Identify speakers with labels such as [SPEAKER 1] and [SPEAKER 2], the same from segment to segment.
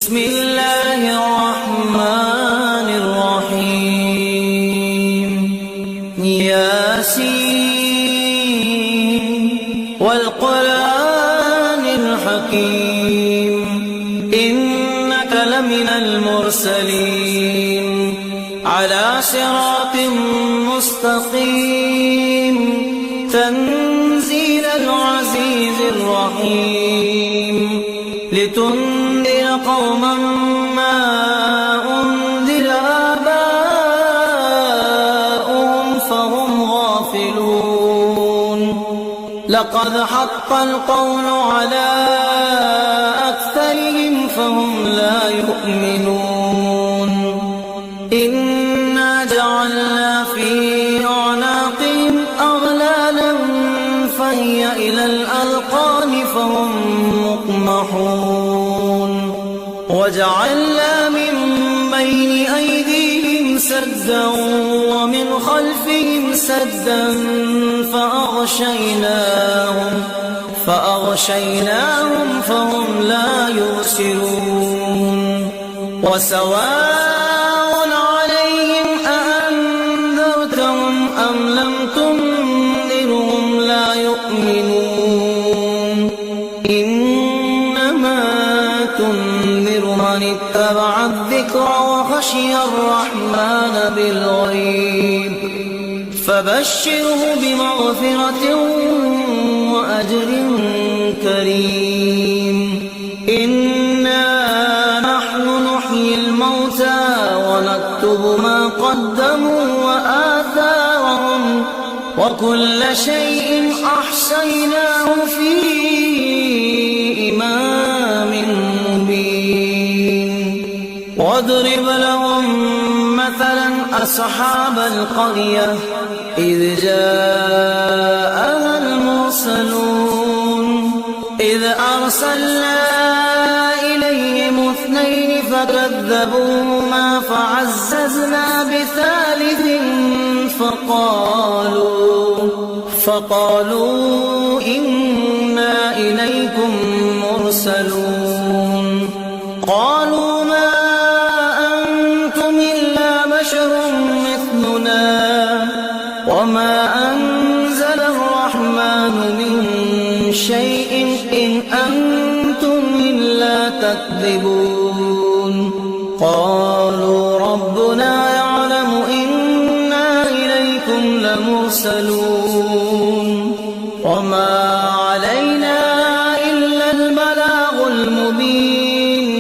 [SPEAKER 1] بسم الله الرحمن الرحيم ياسين والقرآن الحكيم إنك لمن المرسلين على صراط مستقيم تنزيل العزيز الرحيم لتنذر قوما ما أنذر آباؤهم فهم غافلون لقد حق القول على أكثرهم فهم لا يؤمنون إنا جعلنا في أعناقهم أغلالا فهي إلى الأذقان فهم مقمحون وجعلنا من بين أيديهم سدا ومن خلفهم سدا فأغشيناهم فهم لا يبصرون وسواء عليهم أأنذرتهم أم لم تنذرهم لا يؤمنون إنما تنذر من اتبع الذكر وخشي الرحمن بالغيب فبشره بمغفرة وأجر كريم إنا نحن نحيي الموتى ونكتب ما قدموا وآثارهم وكل شيء أحصيناه في إمام مبين واضرب لهم مثلا أصحاب القرية إذ جاءها المرسلون إذ أرسلنا إليهم اثنين فكذبوهما فعززنا بثالث فقالوا إنا إليكم مرسلون قالوا ما أنتم إلا بشر مثلنا وما أنزل الرحمن من شيء إن أنتم إلا تكذبون قالوا ربنا يعلم إنا إليكم لمرسلون وما علينا إلا البلاغ المبين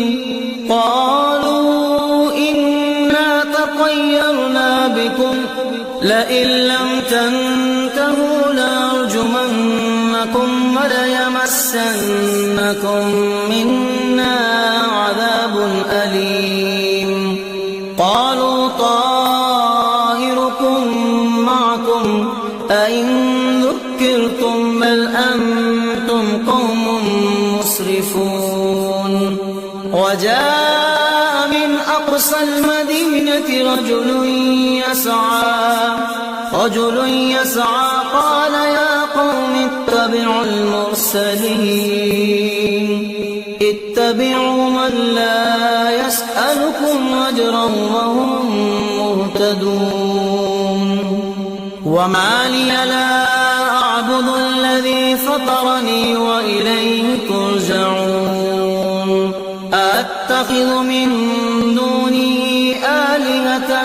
[SPEAKER 1] قالوا إنا تطيرنا بكم لئن لم تنتهوا لنرجمنكم وليمسنكم منا عذاب أليم قالوا طائركم معكم أئن ذكرتم بل أنتم قوم مسرفون وجاء من أقصى المدينة رجل يسعى قال يا قوم اتبعوا المرسلين اتبعوا من لا يسألكم أجرا وهم مهتدون وما لي لا أعبد الذي فطرني وإليه ترجعون أتخذ من دونه آلهة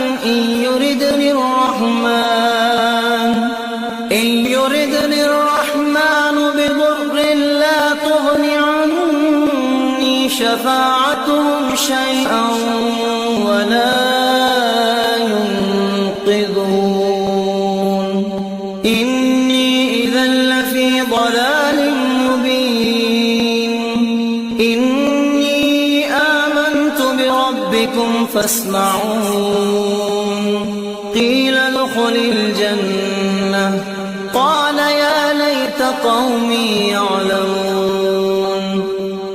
[SPEAKER 1] إن يردني الرحمن بضر لا تغن عني شفاعتهم شيئا ولا ينقذون إني إذا لفي ضلال مبين إني آمنت بربكم فاسمعون قيل ادخل الجنة قال يا ليت قومي يعلمون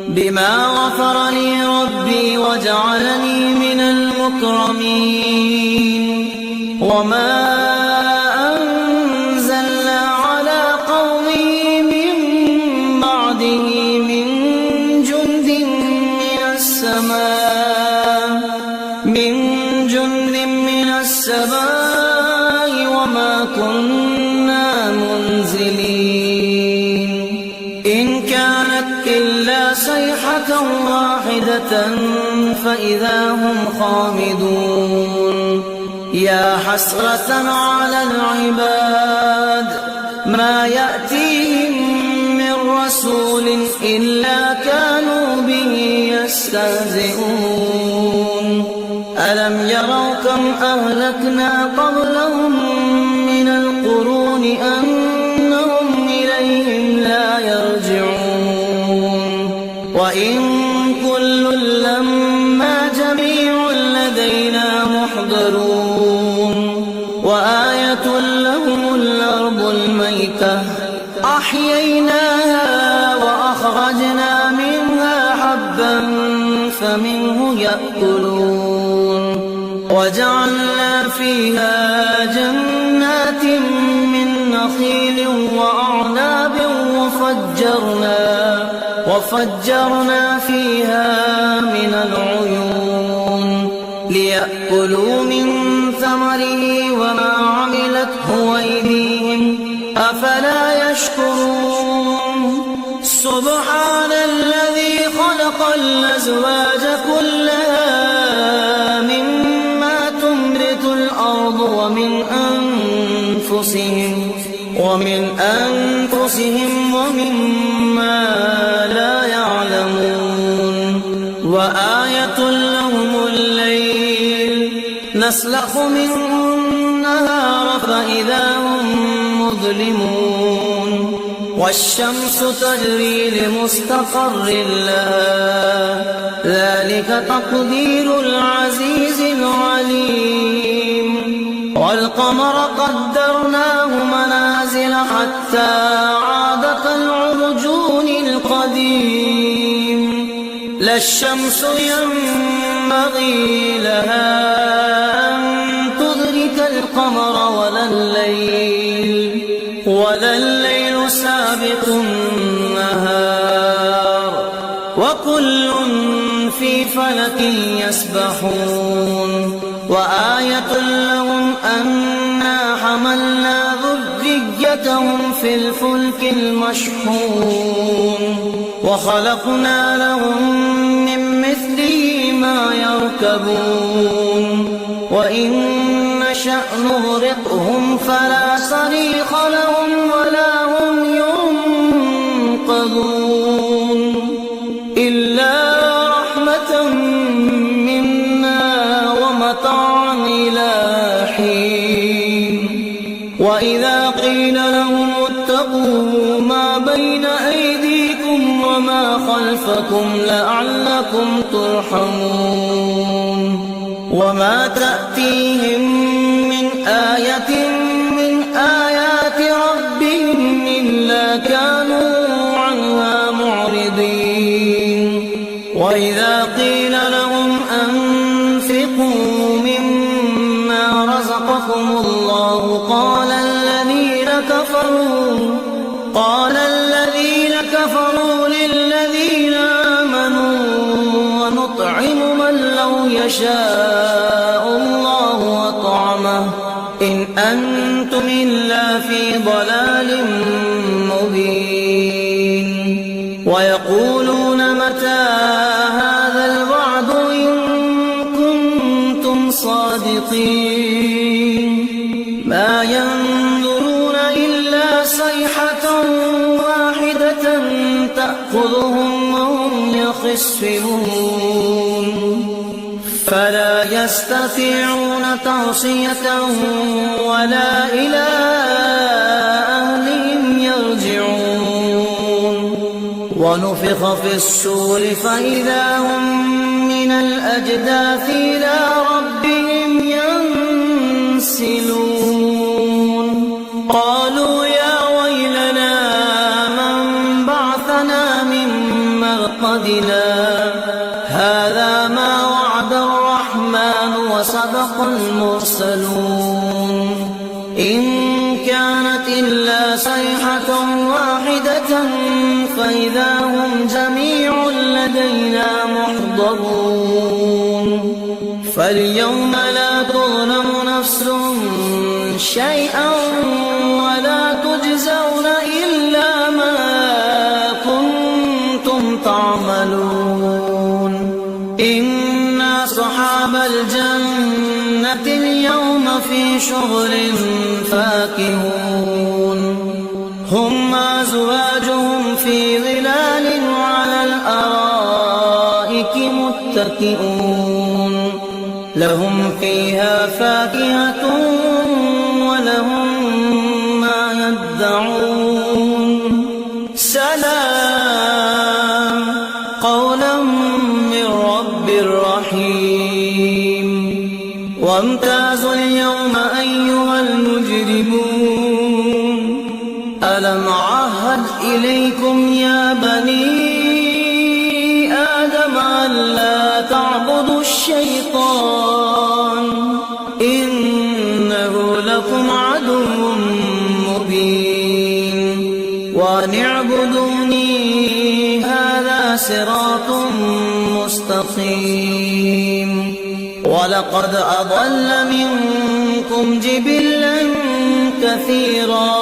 [SPEAKER 1] بما غفر لي ربي وجعلني من المكرمين وما أنزلنا على قومه من بعده من جند من السماء من جند من السماء وما كنا منزلين إن كانت إلا صيحة واحدة فإذا هم خامدون يا حسرة على العباد ما يأتيهم من رسول إلا كانوا به يستهزئون ألم يروا كم أهلكنا قبلهم من القرون أنهم إليهم لا يرجعون وإن كل لما جميع لدينا محضرون وآية لهم الأرض الميتة أحييناها وأخرجنا منها حبا فمنه يأكلون وجعلنا فيها جنات من نخيل وأعناب وفجرنا فيها من العيون ليأكلوا من ثمره وما عملته أيديهم أفلا يشكرون سبحان الذي خلق الأزواج كلها مما تنبت الأرض ومن أنفسهم ومما لا يعلمون وآية لهم الليل نسلخ منه النهار فإذا هم مظلمون والشمس تجري لمستقر لها ذلك تقدير العزيز العليم والقمر قدرناه منازل حتى عاد كالعرجون القديم لا الشمس ينبغي لها أن تدرك القمر ولا الليل سابق النهار وكل في فلك يسبحون وآية لهم أنا حملنا ذريتهم في الفلك المشحون وخلقنا لهم من مثله ما يركبون وإن نشأ نغرقهم فلا صريخ لهم ولا هم ينقذون إلا رحمة منا ومتاعا إلى حين وإذا قيل لهم اتقوا ما بين أيديكم وما خلفكم لعلكم ترحمون وما تأتيهم من آية من آيات ربهم إلا كانوا عنها معرضين وإذا قيل لهم أنفقوا مما رزقكم الله قال الذين كفروا للذين آمنوا ونطعم من لو يشاء الله وطعمه إن أنتم إلا في ضلال مبين ويقولون متى هذا الوعد إن كنتم صادقين ما ينظرون إلا صيحة واحدة تأخذهم وهم يخصمون فلا يستطيعون توصية ولا إلى أهلهم يرجعون ونفخ في الصور فإذا هم من الأجداث إلى ربهم ينسلون قالوا يا ويلنا من بعثنا من مرقدنا هذا ما وعد الرحمن وصدق المرسلون إن كانت إلا صيحة واحدة فإذا هم جميع لدينا محضرون فاليوم لا تظلم نفس شيئا ولا تجزون إلا ما كنتم تعملون. إن أصحاب الجنة اليوم في شغل فاكهون. هم وأزواجهم في ظلال على الأرائك متكئون. لهم فيها فاكهة ولهم ما يدعون. سلام قولا من رب رحيم. وامتازوا اليوم أيها المجرمون. ألم أعهد إليكم يا بني آدم ألا تعبدوا الشيطان إنه لكم عدو مبين. وأن اعبدوني هذا صراط مستقيم. ولقد أضل منكم جبلا كثيرا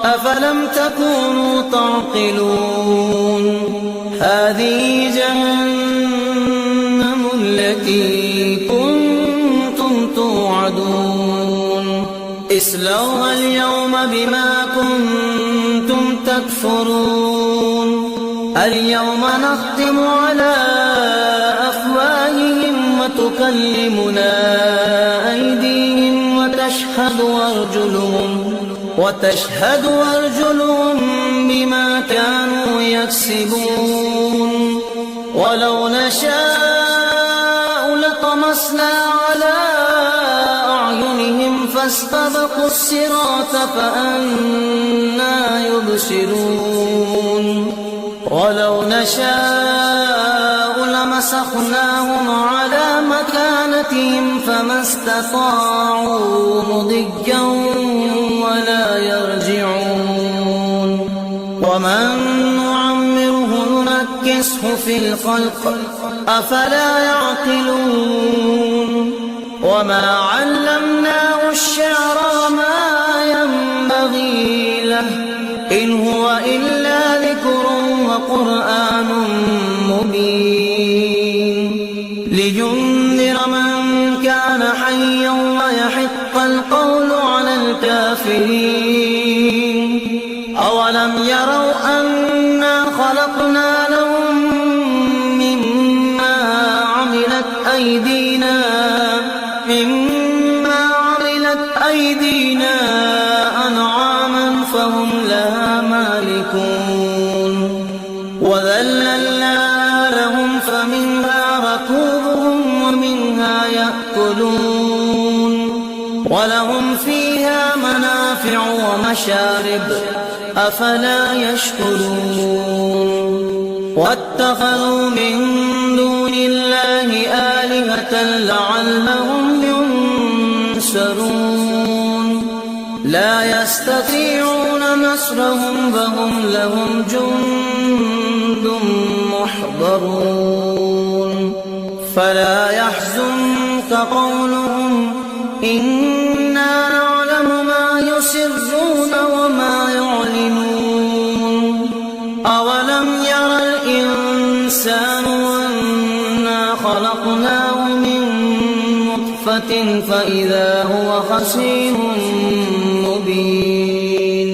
[SPEAKER 1] أفلم تكونوا تعقلون. هذه جهنم التي كنتم توعدون. اصلوها اليوم بما كنتم تكفرون. اليوم نختم على أفواههم وتكلمنا أيديهم وتشهد أرجلهم بما كانوا يكسبون. ولو نشاء لطمسنا على أعينهم فاستبقوا الصراط فأنى يبصرون. ولو نشاء لمسخناهم على مكانتهم فما استطاعوا مضيا ولا يرجعون. ومن نعمره ننكسه في الخلق أفلا يعقلون. وما علمناه الشعر وما ينبغي له إن هو إلا ذكر وقرآن مبين. لينذر من كان حيا ويحق القول على الكافرين. أولم يروا أنا خلقنا لهم مما عملت أيدينا أنعاما فهم لها مالكون. وذللناها لهم فمنها ركوبهم ومنها يأكلون. ولهم فيها منافع ومشارب أفلا يشكرون. واتخذوا من دون الله آلهة لعلهم ينصرون. لا يستطيعون نصرهم وهم لهم جند محضرون. فلا يحزنك قولهم إنا نعلم ما يسرون وما يعلنون. أولم ير الإنسان أنا خلقناه من نطفة فإذا هو خصيم مبين.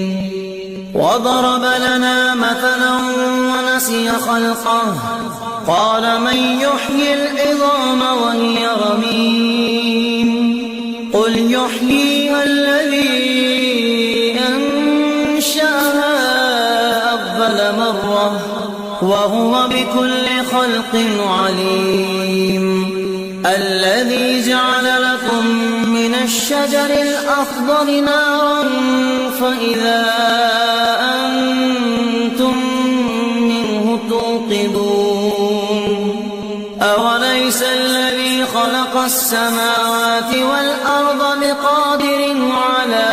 [SPEAKER 1] وضرب لنا مثلا ونسي خلقه قال من يحيي العظام وهي رميم. قل يحييها الذي أنشأها أول مرة وهو بكل خلق عليم. الذي جعل لكم من الشجر الأخضر نارا فإذا أنتم منه توقدون. أوليس الذي خلق السماوات والأرض بقادر على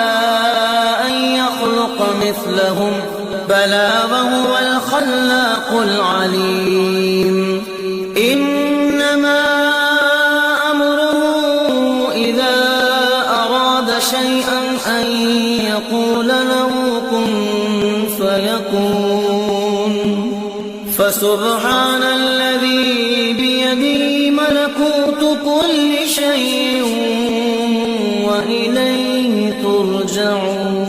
[SPEAKER 1] أن يخلق مثلهم بلى وهو الخلاق العليم. إنما فيكون. فسبحان الذي بيده ملكوت كل شيء وإليه ترجعون.